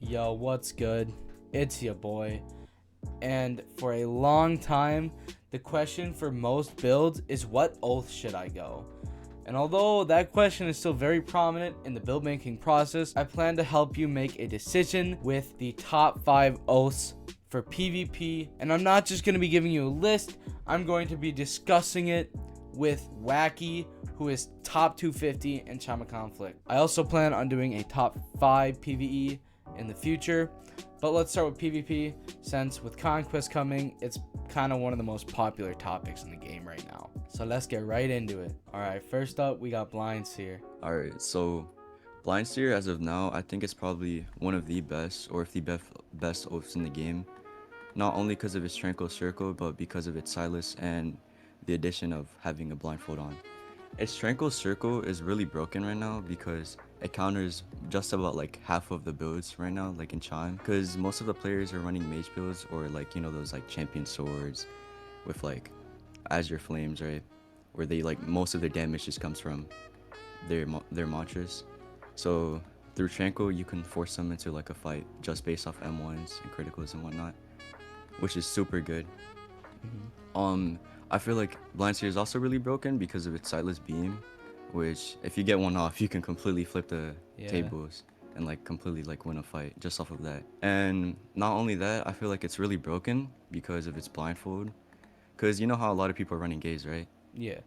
Yo, what's good? It's your boy. And for a long time, the question for most builds is what oath should I go? And although that question is still very prominent in the build making process, I plan to help you make a decision with the top 5 oaths for PvP. And I'm not just going to be giving you a list, I'm going to be discussing it with Wacky, who is top 250 in Chama Conflict. I also plan on doing a top 5 PvE in the future, but let's start with PvP, since with Conquest coming, it's kind of one of the most popular topics in the game right now. So let's get right into it. Alright, first up, we got Blind Seer. Alright, so Blind Seer as of now, I think it's probably one of the best, or if the best oaths in the game. Not only because of its Tranquil Circle, but because of its Silas and the addition of having a blindfold on. Its Tranquil Circle is really broken right now because it counters just about like half of the builds right now, like in Chime. Because most of the players are running mage builds or like, you know, those like champion swords with like Azure Flames, right? Where they like most of their damage just comes from their mantras. So through Tranquil, you can force them into like a fight just based off M1s and criticals and whatnot, which is super good. I feel like Blind Seer is also really broken because of its Sightless Beam, which if you get one off, you can completely flip the tables and like completely like win a fight just off of that. And not only that, I feel like it's really broken because of its blindfold. Cause you know how a lot of people are running gaze, right? Yeah.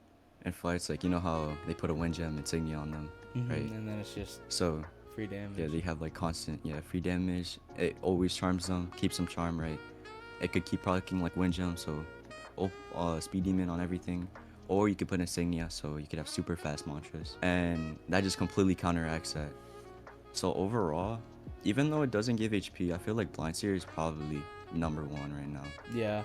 In fights, like you know how they put a wind gem insignia on them, right? And then it's just So free damage. yeah, they have like constant free damage. It always charms them, keeps them charmed, right? It could keep proccing like wind gem, so speed demon on everything, or you could put insignia, so you could have super fast mantras, and that just completely counteracts that. So overall, even though it doesn't give HP, I feel like Blind Seer is probably number 1 right now. Yeah.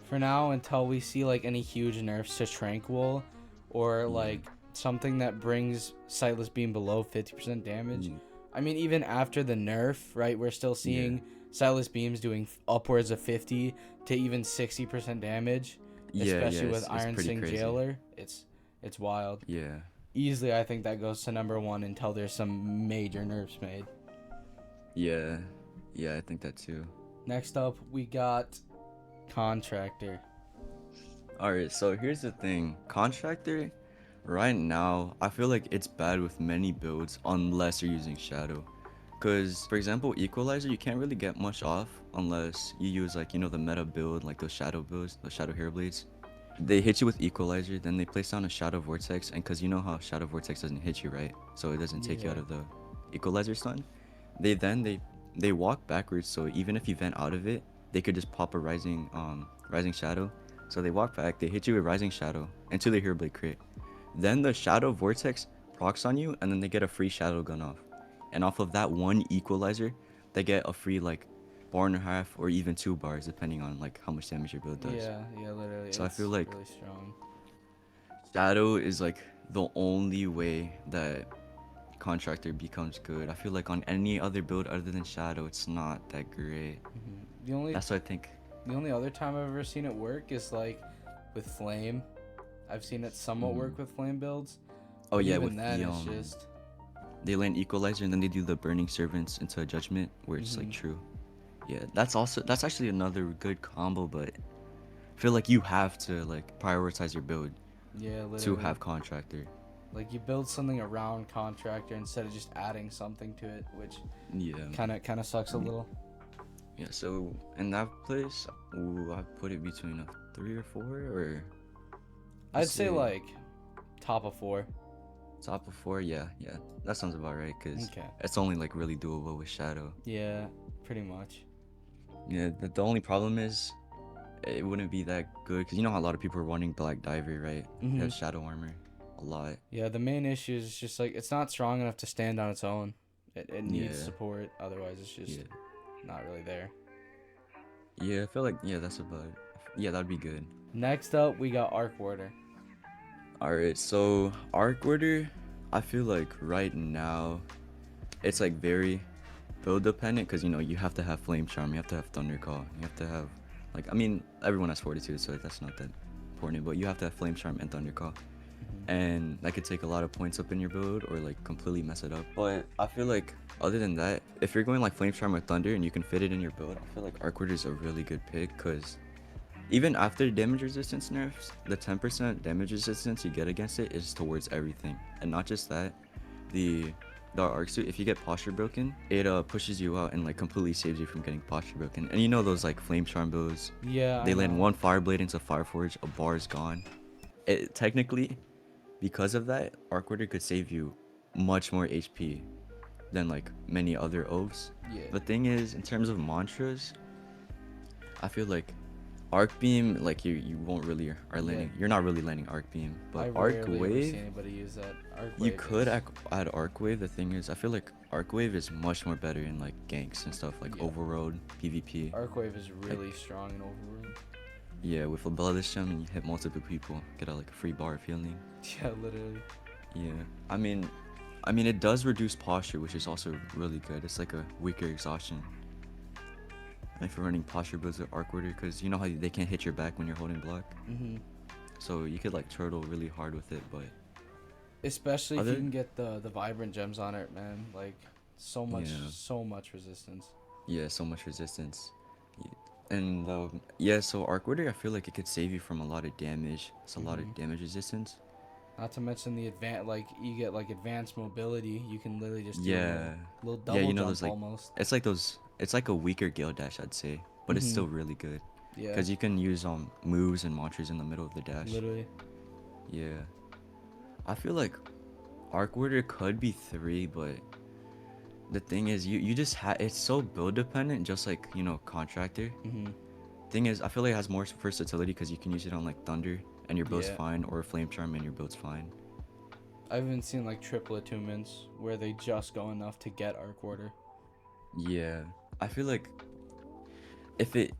For now, until we see like any huge nerfs to Tranquil, or like something that brings Sightless Beam below 50% damage. I mean, even after the nerf, right, we're still seeing Sightless Beams doing upwards of 50 to even 60% damage, especially with Iron Sing crazy. Jailer. It's wild. Yeah. Easily, I think that goes to number 1 until there's some major nerfs made. Yeah, I think that too. Next up, we got Contractor. Alright, so here's the thing. Contractor, right now, I feel like it's bad with many builds unless you're using Shadow. Because, for example, Equalizer, you can't really get much off unless you use, like, you know, the meta build, like those Shadow builds, those Shadow Hero Blades. They hit you with Equalizer, then they place down a Shadow Vortex, and because you know how Shadow Vortex doesn't hit you, right? So it doesn't take you out of the Equalizer stun. They walk backwards, so even if you vent out of it, they could just pop a Rising Shadow. So they walk back, they hit you with Rising Shadow into the Hero Blade crit. Then the Shadow Vortex procs on you, and then they get a free Shadow Gun off. And off of that one Equalizer, they get a free like bar and a half or even 2 bars depending on like how much damage your build does. Yeah, literally. So I feel like really strong. Shadow is like the only way that Contractor becomes good. I feel like on any other build other than Shadow, it's not that great. That's what I think. The only other time I've ever seen it work is like with Flame. I've seen it somewhat work with Flame builds. Oh yeah, even with then, the it's just they land Equalizer and then they do the Burning Servants into a Judgment where it's like true. Yeah, that's actually another good combo, but I feel like you have to like prioritize your build to have Contractor. Like you build something around Contractor instead of just adding something to it, which kind of sucks a little. Yeah, so in that place, I put it between a 3 or 4, or I'd say like top of 4. Top of 4, yeah, that sounds about right, because it's only like really doable with Shadow. Yeah, pretty much. Yeah, the only problem is it wouldn't be that good, because you know how a lot of people are wanting Black Diver, right? It has Shadow Armor a lot. Yeah, the main issue is just like it's not strong enough to stand on its own. It needs support, otherwise it's just not really there. Yeah, I feel like that's about it. Yeah, that'd be good. Next up, we got Arc Warder. Alright, so Arc Warder, I feel like right now it's like very build dependent, because you know you have to have Flame Charm, you have to have Thunder Call, you have to have like, I mean, everyone has Fortitude, so that's not that important, but you have to have Flame Charm and Thunder Call. and that could take a lot of points up in your build or like completely mess it up. But I feel like other than that, if you're going like Flame Charm or Thunder and you can fit it in your build, I feel like Arc Ward is a really good pick because even after damage resistance nerfs, the 10% damage resistance you get against it is towards everything. And not just that, the arc suit, if you get posture broken, it pushes you out and like completely saves you from getting posture broken. And you know those like Flame Charm builds, Yeah, they I land know. one Fire Blade into Fire Forge, a bar is gone. It technically, because of that, Arc Warder could save you much more HP than like many other oaths. Yeah. The thing is, in terms of mantras, I feel like Arc Beam, like you won't really are landing. Yeah. You're not really landing Arc Beam, I but Arc rarely ever see Wave, anybody use that. Arc you Wave could is, add Arc Wave. The thing is, I feel like Arc Wave is much more better in like ganks and stuff like Yeah. Overroad, PvP. Arc Wave is really strong in Overworld. Yeah, with a Bloodless Gem and you hit multiple people, get a like a free bar of healing. Yeah, literally. Yeah, I mean it does reduce posture, which is also really good. It's like a weaker exhaustion. And if you're running posture builds with Arc Warder, because you know how they can't hit your back when you're holding block. So you could like turtle really hard with it, but Especially if other you can get the vibrant gems on it, man. Like so much, Yeah. so much resistance. yeah, so much resistance. And yeah, so Arc Warder, I feel like it could save you from a lot of damage. It's a lot of damage resistance. Not to mention the like you get like advanced mobility. You can literally just do Yeah. a little Yeah, double you know jump those like almost. it's like a weaker Gale Dash, I'd say, but it's still really good. Yeah, Cause you can use moves and mantras in the middle of the dash. literally. Yeah. I feel like Arc Warder could be 3, but the thing is you just it's so build dependent, just like, you know, Contractor. Thing is, I feel like it has more versatility because you can use it on like Thunder and your build's Yeah. fine, or Flame Charm and your build's fine. I've even seen like triple attunements where they just go enough to get Arc Warder. Yeah. I feel like if it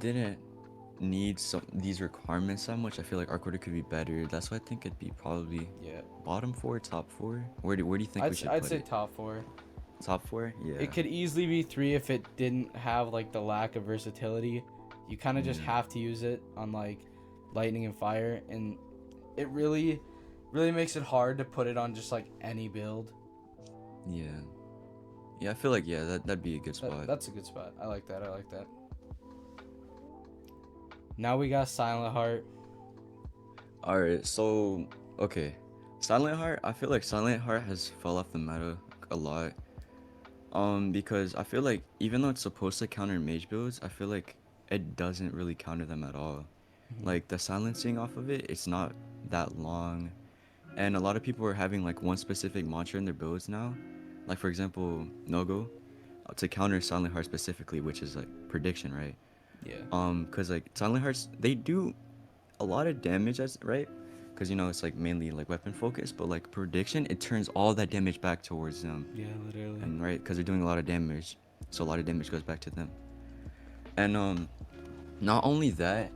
didn't need these requirements that much, I feel like Arc Warder could be better. That's why I think it'd be probably Yeah, bottom 4, top 4. Where do you think we should I'd put say it? top 4. Top 4? Yeah. It could easily be 3 if it didn't have like the lack of versatility. You kind of just have to use it on like lightning and fire, and it really makes it hard to put it on just like any build. Yeah. Yeah, I feel like that'd be a good spot. That's a good spot. I like that. Now we got Silent Heart. All right, so okay, Silent Heart. I feel like Silent Heart has fell off the meta a lot. Because I feel like even though it's supposed to counter mage builds, I feel like it doesn't really counter them at all. Like the silencing off of it, it's not that long, and a lot of people are having like one specific mantra in their builds now. Like for example, Nogo, to counter Silent Heart specifically, which is like prediction, right? Yeah. Cause like Silent Hearts, they do a lot of damage, as right? Cause you know it's like mainly like weapon focus, but like prediction, it turns all that damage back towards them. Yeah, literally. And right, cause they're doing a lot of damage, so a lot of damage goes back to them. And not only that,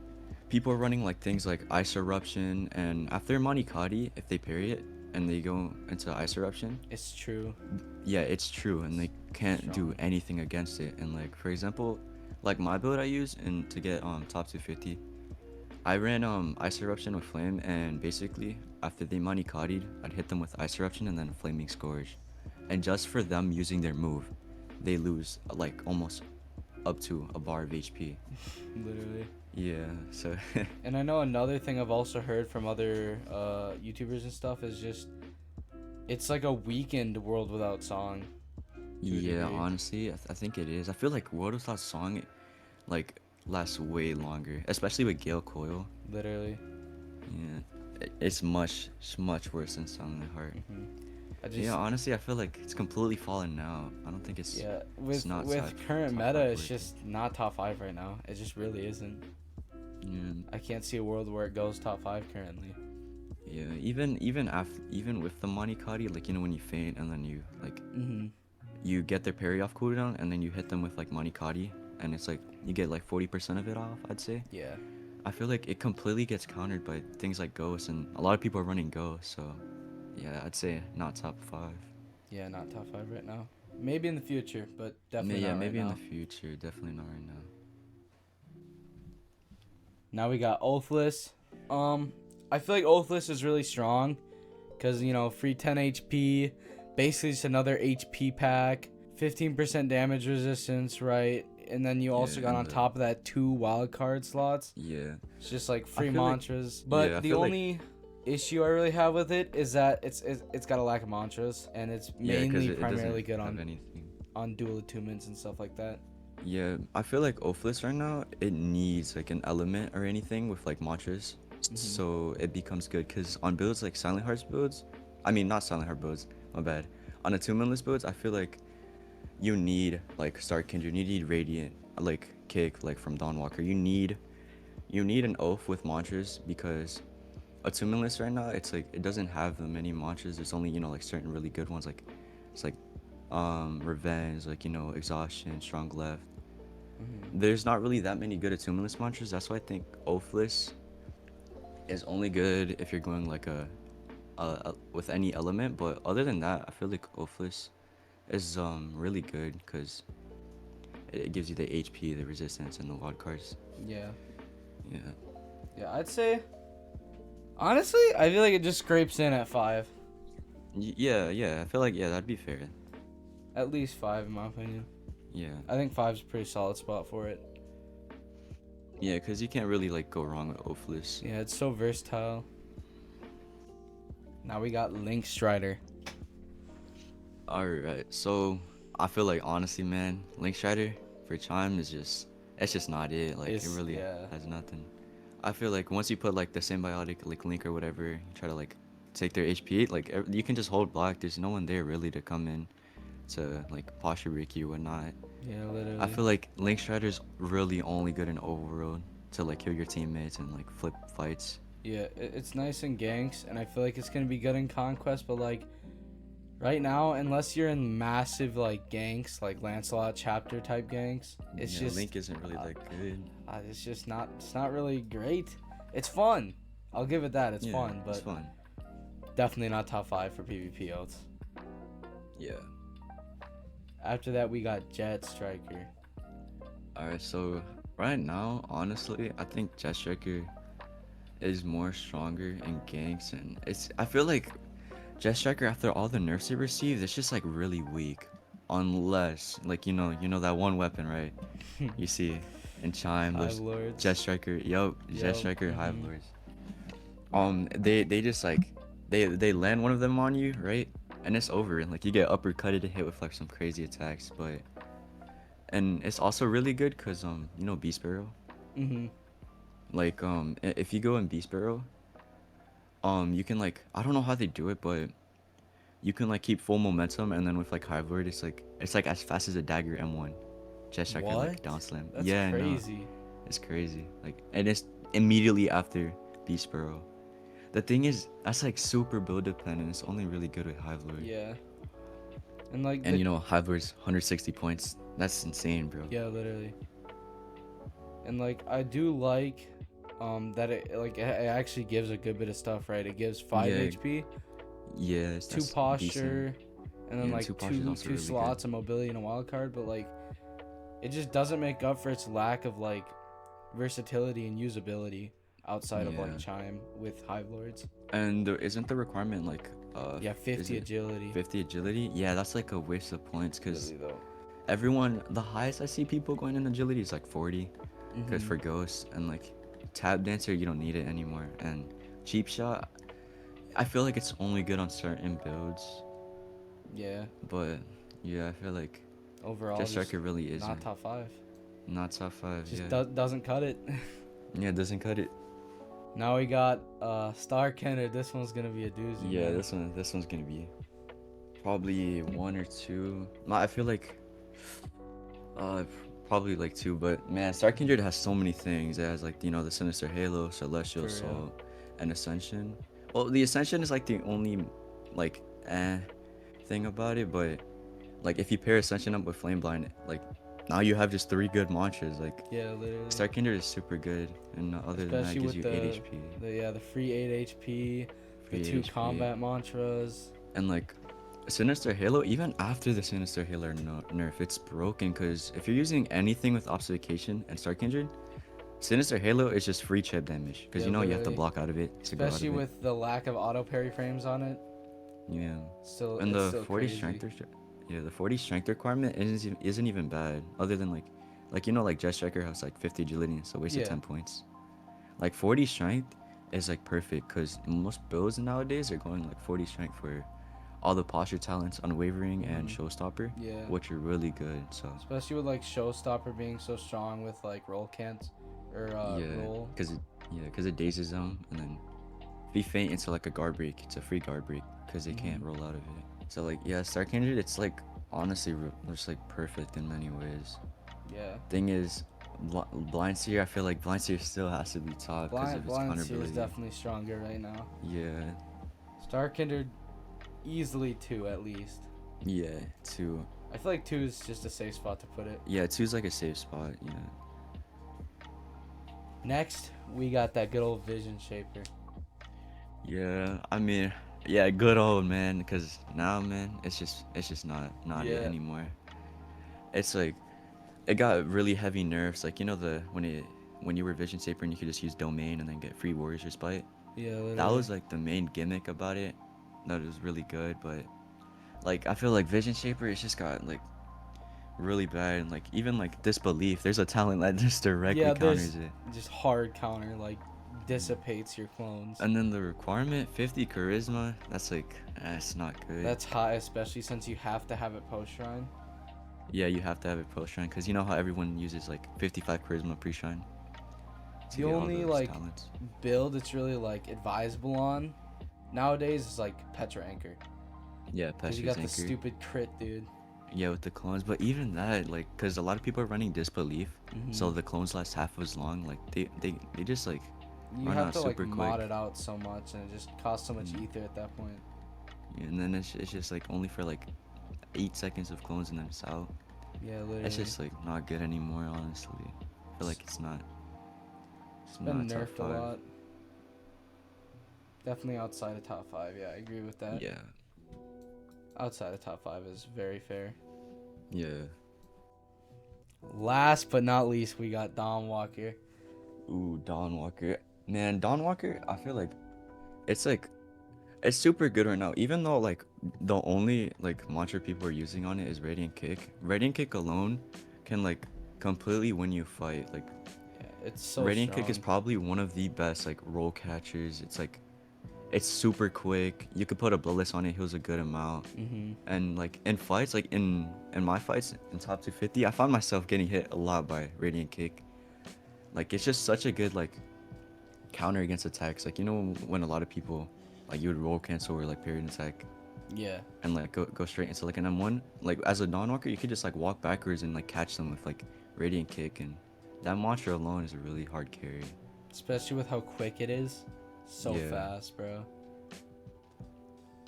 people are running like things like Ice Eruption, and after Manikadi, if they parry it and they go into Ice Eruption, It's true. yeah, it's true, and they can't do anything against it. And like for example, like my build I use and to get top 250, I ran Ice Eruption with Flame, and basically after they Manikadi'd, I'd hit them with Ice Eruption and then a Flaming Scourge, and just for them using their move, they lose like almost up to a bar of HP. Literally. Yeah, so And I know another thing I've also heard from other YouTubers and stuff is just it's like a weakened World Without Song. yeah, degree. honestly, I think it is. I feel like World Without Song like lasts way longer, especially with Gale Coil. Literally. Yeah, it's much worse than Silent Heart. I just Yeah, honestly, I feel like it's completely fallen now. I don't think it's yeah it's with not current top meta, 5 it's worthy. just not top 5 right now. It just really isn't. Yeah, I can't see a world where it goes top 5 currently. yeah. Even with the Manikadi, like you know when you faint and then you like you get their parry off cooldown and then you hit them with like Manikadi, and it's like you get like 40% of it off, I'd say. Yeah. I feel like it completely gets countered by things like Ghost, and a lot of people are running Ghost, so yeah, I'd say not top 5. Yeah, not top 5 right now. Maybe in the future, but definitely Yeah, not maybe right in now. the future, definitely not right now. Now we got Oathless. I feel like Oathless is really strong because, you know, free 10 HP, basically just another HP pack, 15% damage resistance, right? And then you also Yeah, got and on top of that 2 wild card slots. yeah. It's just like I free feel like- mantras. But yeah, I the feel like- only issue I really have with it is that it's got a lack of mantras, and it's Yeah, 'cause mainly it primarily doesn't good have on anything. dual attunements and stuff like that. Yeah, I feel like Oathless right now, it needs like an element or anything with like mantras, so it becomes good. Cause on builds like Silent Hearts builds, I mean not Silent Heart builds, my bad. On attunementless builds, I feel like you need like Star Kindred, you need Radiant, like Kick, like from Dawn Walker. You need an oath with mantras because attunementless right now, it's like it doesn't have the many mantras. There's only, you know, like certain really good ones, like it's like revenge, like, you know, exhaustion, strong left. There's not really that many good attunementless mantras. That's why I think oathless is only good if you're going like with any element. But other than that, I feel like oathless is really good because it gives you the HP, the resistance, and the wild cards. Yeah. Yeah. Yeah, I'd say honestly, I feel like it just scrapes in at 5. Yeah. I feel like that'd be fair. At least 5 in my opinion. Yeah. I think 5's a pretty solid spot for it. Yeah, because you can't really like go wrong with oathless. Yeah, it's so versatile. Now we got Link Strider. Alright, so I feel like honestly, man, Link Strider for Chime is it's just not it. Like it really has nothing. I feel like once you put like the symbiotic like Link or whatever, you try to like take their HP, like you can just hold block. There's no one there really to come in to like posture Ricky or whatnot. Yeah, literally. I feel like Link Strider's really only good in Overworld to like kill your teammates and like flip fights. Yeah, it's nice in ganks, and I feel like it's gonna be good in Conquest, but like right now, unless you're in massive like ganks, like Lancelot chapter type ganks, it's just Link isn't really that good. it's just not. It's not really great. It's fun. I'll give it that. It's fun, but it's fun. definitely not top 5 for PvP oats. Yeah. After that, we got Jet Striker. Alright, so right now, honestly, I think Jet Striker is more stronger in ganks, and I feel like Jet Striker, after all the nerfs it received, it's just like really weak, unless like you know that one weapon, right? You see in Chime, Hive those Lords. Jet Striker, Jet Striker Hive mhm. Lords. They just like they land one of them on you, right? And it's over. And like you get uppercutted and hit with like some crazy attacks, and it's also really good because you know Beast Barrel. Mhm. Like if you go in Beast Barrel, you can like, I don't know how they do it, but you can like keep full momentum, and then with like Hive Lord, it's like as fast as a dagger M1. Jet Striker like What? down slam. That's Yeah, no, crazy. it's crazy. Like, and it's immediately after Beast Barrel. The thing is, that's like super build dependent. It's only really good with Hive Lord. Yeah. And like And you know, Hive Lord's 160 points. That's insane, bro. yeah, literally. And like I do like that it actually gives a good bit of stuff, right? It gives 5 Yeah, HP, Yes, 2 that's posture, decent. and then Yeah, like 2 posture is also two really good. slots of mobility and a wild card, but like it just doesn't make up for its lack of like versatility and usability outside of like Yeah. Chime with Hive Lords. And isn't the requirement like Yeah, is 50 it agility. 50 agility? Yeah, that's like a waste of points because Really, though. the highest I see people going in agility is like 40. Because Mhm. for Ghost and like Tap Dancer, you don't need it anymore. And Cheap Shot, I feel like it's only good on certain builds. Yeah, But yeah, I feel like overall Jet just Striker really not isn't. top 5. Not top 5, Just yeah. doesn't cut it. Yeah, it doesn't cut it. Now we got Star Kenneth. This one's gonna be a doozy. Yeah, man. this one's gonna be probably 1 or 2. No, I feel like probably like 2, but man, Star Kindred has so many things. It has like, you know, the Sinister Halo, Celestial For real. Assault, and Ascension. Well, the Ascension is like the only like thing about it, but like if you pair Ascension up with Flame Blind, like now you have just 3 good mantras. Like Yeah, literally. Star Kindred is super good, and other than that, Especially it gives with you 8 HP. the free 8 HP, the Free 2 HP. combat mantras. And like Sinister Halo, even after the Sinister Halo nerf, it's broken because if you're using anything with Obfuscation and Star Kindred, Sinister Halo is just free chip damage because Yeah, you know you have to literally. block out of it to go out Especially of it. with the lack of auto parry frames on it. Yeah. Still, And it's the still 40 crazy. yeah, the 40 strength requirement isn't even bad. Other than like you know, like Jet Striker has like 50 agility, so wasted Yeah. 10 points. Like 40 strength is like perfect because most builds nowadays are going like 40 strength for all the posture talents, unwavering and Mhm. showstopper, Yeah. which are really good. So Especially with like Showstopper being so strong with like roll cants or yeah, roll. because it dazes them, and then if you faint into like a guard break, it's a free guard break because they can't Mhm. roll out of it. So like yeah, Star Kindred, it's like honestly just like perfect in many ways. Yeah. Thing is, Blind Seer, I feel like Blind Seer still has to be top because of its Blind Seer is counterability. definitely stronger right now. Yeah, Star Kindred easily 2 at least. yeah, two. I feel like 2 is just a safe spot to put it. Yeah, two's like a safe spot. Yeah. Next, we got that good old Vision Shaper. Yeah, I mean, yeah, good old man. Because now, man, it's just not it Yeah. anymore. It's like it got really heavy nerfs. Like you know the when you were Vision Saper and you could just use Domain and then get free Warriors Respite. Yeah, That literally. was like the main gimmick about it. That was really good, but like I feel like Vision Shaper it's just got like really bad. And like even like Disbelief, there's a talent that just directly Yeah, there's counters it. just hard counter, like dissipates your clones. And then the requirement 50 charisma, that's like it's not good. That's high, especially since you have to have it post shrine. Yeah, you have to have it post shrine because you know how everyone uses like 55 charisma pre shrine to The get all only those like talents. build it's really like advisable on nowadays is like Petra Anchor. Yeah, Because you Pestra's got the anchor. stupid crit, dude. Yeah, with the clones, but even that, like, because a lot of people are running Disbelief, so Mhm. the clones last half as long. Like, they just like You run have out to like super mod quick. it out so much, and it just costs so much Mm. ether at that point. Yeah, and then it's just like only for like 8 seconds of clones and then it's out. Yeah, It's literally. just like not good anymore, honestly. I feel like It's it's not a been top nerfed a five. lot. Definitely outside of top 5. Yeah, I agree with that. Yeah, Outside of top 5 is very fair. yeah. Last but not least, we got Dom Walker. Ooh, Dawn Walker. Man, Dawn Walker, I feel it's like it's super good right now. Even though like the only like mantra people are using on it is Radiant Kick. Radiant Kick alone can like completely win you a fight. Like Yeah, it's so Radiant Kick is strong. probably one of the best like roll catchers. It's like it's super quick. You could put a Bloodless on it, heals a good amount. Mhm. And like in fights, like in my fights in top 250, I found myself getting hit a lot by Radiant Kick. Like it's just such a good like counter against attacks. Like you know when a lot of people like you would roll cancel or like period attack Yeah. and like go straight into like an M1. Like as a non-walker, you could just like walk backwards and like catch them with like Radiant Kick, and that mantra alone is a really hard carry. Especially with how quick it is. So Yeah. fast, bro.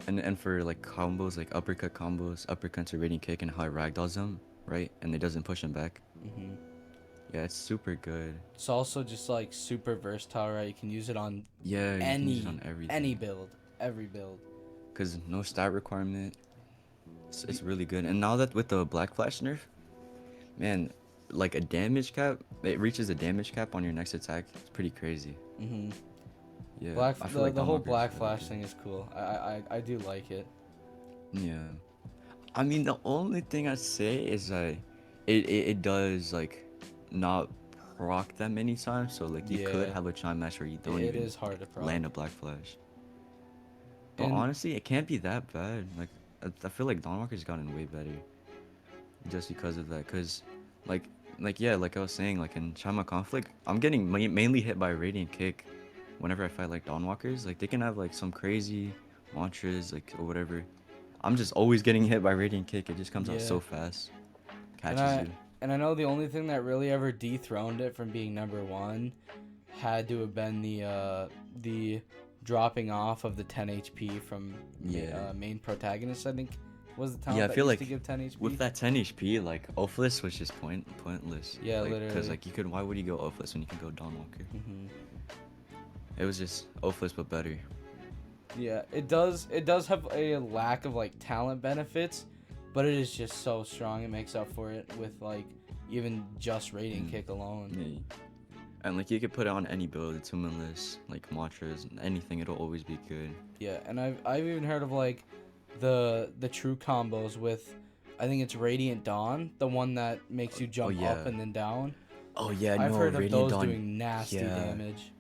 And for like combos, like uppercut combos, uppercut to Radiant Kick and how it ragdolls them, right? And it doesn't push them back. Mhm. Yeah, it's super good. It's also just like super versatile, right? You can use it on Yeah, you can use it on everything. any build, every build. Cause no stat requirement. It's really good. And now that with the Black Flash nerf, man, like a damage cap, it reaches a damage cap on your next attack. It's pretty crazy. Mhm. Yeah, Black I feel like the whole Dawnwalker's Black really Flash good. thing is cool. I do like it. Yeah, I mean the only thing I say is it does like not proc that many times. So like you could Yeah, have a chime match where you don't it even is hard to proc. land a Black Flash. But And honestly, it can't be that bad. Like I feel like Dawnwalker's gotten way better just because of that. Cause like yeah, like I was saying, like in Chima Conflict, I'm getting mainly hit by Radiant Kick whenever I fight like Dawnwalkers. Like they can have like some crazy mantras like or whatever. I'm just always getting hit by Radiant Kick. It just comes out yeah, so fast, and catches I you. and I know the only thing that really ever dethroned it from being number 1 had to have been the dropping off of the 10 HP from Yeah. main protagonist. I think was the Yeah, talent I that feel used to like give 10 HP. with that 10 HP, like Ophless was just pointless. Yeah, Like, cause literally. like you could, why would you go Ophless when you can go Dawnwalker? Mhm. It was just Ophless but better. Yeah, it does. It does have a lack of like talent benefits, but it is just so strong. It makes up for it with like even just Radiant Mm. Kick alone. Yeah. And like you could put it on any build, attunementless, like mantras, anything. It'll always be good. Yeah, and I've even heard of like the true combos with, I think it's Radiant Dawn, the one that makes you jump yeah. up and then down. Oh yeah, I've no, heard of Radiant those Dawn. doing nasty Yeah. damage.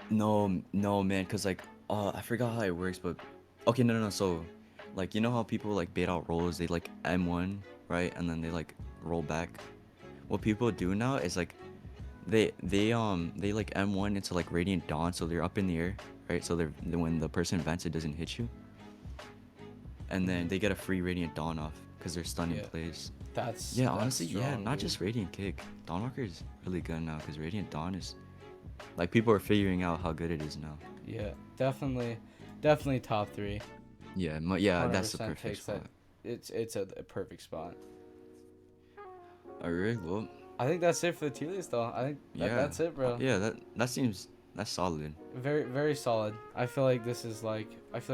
No, no, man, cause like, I forgot how it works, but okay, no. So, like, you know how people like bait out rolls? They like M1, right, and then they like roll back. What people do now is like, they like M1 into like Radiant Dawn, so they're up in the air, right? So they're when the person vents, it doesn't hit you, and then they get a free Radiant Dawn off because they're stunned in place. That's Honestly, strong, not dude. just Radiant Kick. Dawnwalker is really good now because Radiant Dawn is like people are figuring out how good it is now. Yeah, definitely top 3. Yeah, that's the 100% perfect takes spot. that. It's a perfect spot. Alright, well, I think that's it for the tier list, though. I think that's it, bro. Yeah, that's solid. Very solid. I feel like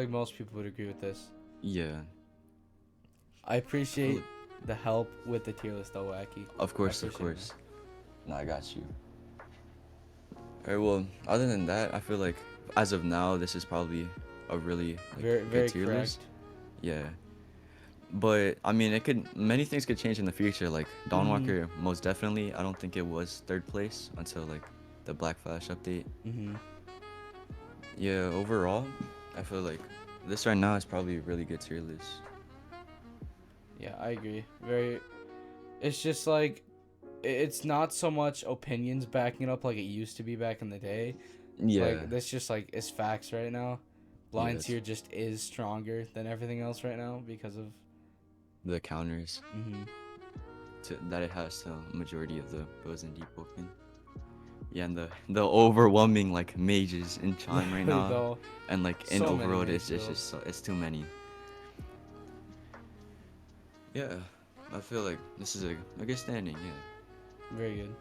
most people would agree with this. Yeah, I appreciate the help with the tier list, though, Wacky. of course. No, I got you. Alright, well, other than that, I feel like as of now, this is probably a really like, Very good tier correct. list. Yeah. But I mean, many things could change in the future. Like Dawnwalker, most definitely. I don't think it was 3rd place until like the Black Flash update. Mm-hmm. Yeah, overall, I feel like this right now is probably a really good tier list. Yeah, I agree. It's just like, it's not so much opinions backing it up like it used to be back in the day. Yeah. Like, that's just like, it's facts right now. Blind Yes. tier just is stronger than everything else right now because of The counters mm-hmm. that it has to a majority of the builds in Deepwoken. Yeah, and the overwhelming like mages in Chime right now, Though, and like in so many Overworld, mage it's just builds. it's too many. Yeah, I feel like this is a good standing. Yeah. Very good.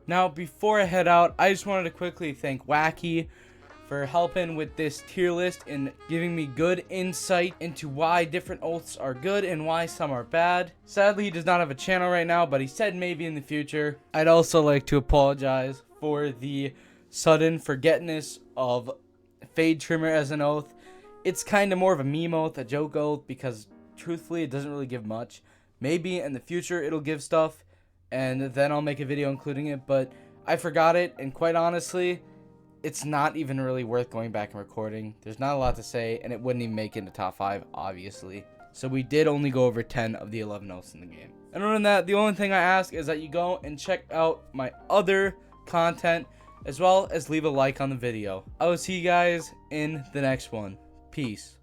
Now, before I head out, I just wanted to quickly thank Wacky for helping with this tier list and giving me good insight into why different oaths are good and why some are bad. Sadly, he does not have a channel right now, but he said maybe in the future. I'd also like to apologize for the sudden forgetness of Fade Trimmer as an oath. It's kind of more of a meme oath, a joke oath, because truthfully, it doesn't really give much. Maybe in the future it'll give stuff, and then I'll make a video including it, but I forgot it, and quite honestly, it's not even really worth going back and recording. There's not a lot to say, and it wouldn't even make it into top 5, obviously. So we did only go over 10 of the 11 oaths in the game. And other than that, the only thing I ask is that you go and check out my other content, as well as leave a like on the video. I will see you guys in the next one. Peace.